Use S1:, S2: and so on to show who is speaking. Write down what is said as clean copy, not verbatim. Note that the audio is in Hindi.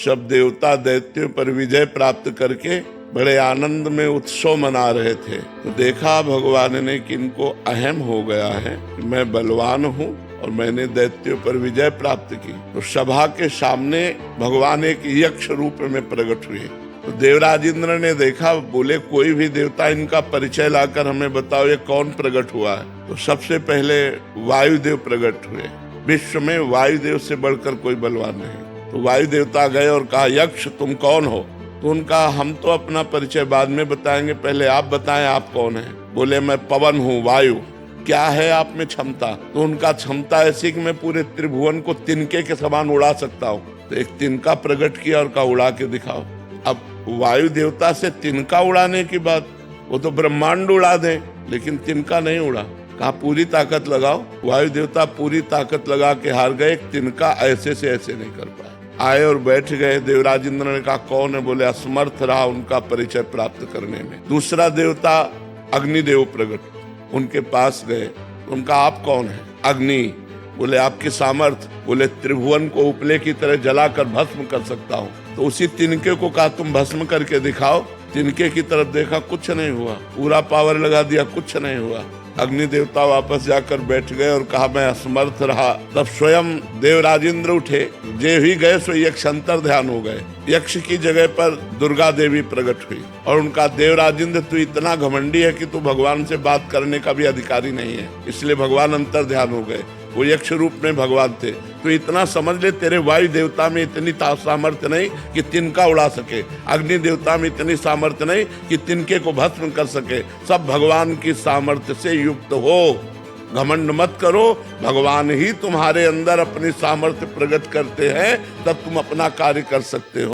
S1: सब देवता दैत्यों पर विजय प्राप्त करके बड़े आनंद में उत्सव मना रहे थे। तो देखा भगवान ने कि इनको अहम हो गया है कि मैं बलवान हूँ और मैंने दैत्यों पर विजय प्राप्त की। तो सभा के सामने भगवान एक यक्ष रूप में प्रकट हुए। तो देवराज इंद्र ने देखा, बोले कोई भी देवता इनका परिचय लाकर हमें बताओ ये कौन प्रकट हुआ है। तो सबसे पहले वायुदेव प्रकट हुए। विश्व में वायुदेव से बढ़कर कोई बलवान नहीं। तो वायु देवता गए और कहा, यक्ष तुम कौन हो? तो उनका हम तो अपना परिचय बाद में बताएंगे, पहले आप बताएं आप कौन है। बोले मैं पवन हूँ, वायु। क्या है आप में क्षमता? तो उनका क्षमता ऐसी कि मैं पूरे त्रिभुवन को तिनके के समान उड़ा सकता हूँ। तो एक तिनका प्रकट किया और कहा उड़ा के दिखाओ। अब वायु देवता से तिनका उड़ाने की बात, वो तो ब्रह्मांड उड़ा दे, लेकिन तिनका नहीं उड़ा। कहा पूरी ताकत लगाओ। वायु देवता पूरी ताकत लगा के हार गए। तिनका ऐसे से ऐसे नहीं कर पाए। आए और बैठ गए। देवराज इंद्र ने कहा कौन है? बोले असमर्थ रहा उनका परिचय प्राप्त करने में। दूसरा देवता अग्निदेव प्रकट, उनके पास गए। उनका आप कौन है? अग्नि। बोले आपकी सामर्थ? बोले त्रिभुवन को उपले की तरह जलाकर भस्म कर सकता हूँ। तो उसी तिनके को कहा तुम भस्म करके दिखाओ। तिनके की तरफ देखा, कुछ नहीं हुआ। पूरा पावर लगा दिया, कुछ नहीं हुआ। अग्नि देवता वापस जाकर बैठ गए और कहा मैं असमर्थ रहा। तब स्वयं देवराज इंद्र उठे। जे ही गए सो यक्ष अंतर ध्यान हो गए। यक्ष की जगह पर दुर्गा देवी प्रकट हुई और उनका देवराज इंद्र तू इतना घमंडी है कि तू भगवान से बात करने का भी अधिकारी नहीं है। इसलिए भगवान अंतर ध्यान हो गए। वो यक्ष रूप में भगवान थे। तो इतना समझ ले, तेरे वायु देवता में इतनी सामर्थ्य नहीं कि तिनका उड़ा सके, अग्नि देवता में इतनी सामर्थ्य नहीं कि तिनके को भस्म कर सके। सब भगवान की सामर्थ्य से युक्त हो। घमंड मत करो, भगवान ही तुम्हारे अंदर अपनी सामर्थ्य प्रकट करते हैं, तब तुम अपना कार्य कर सकते हो।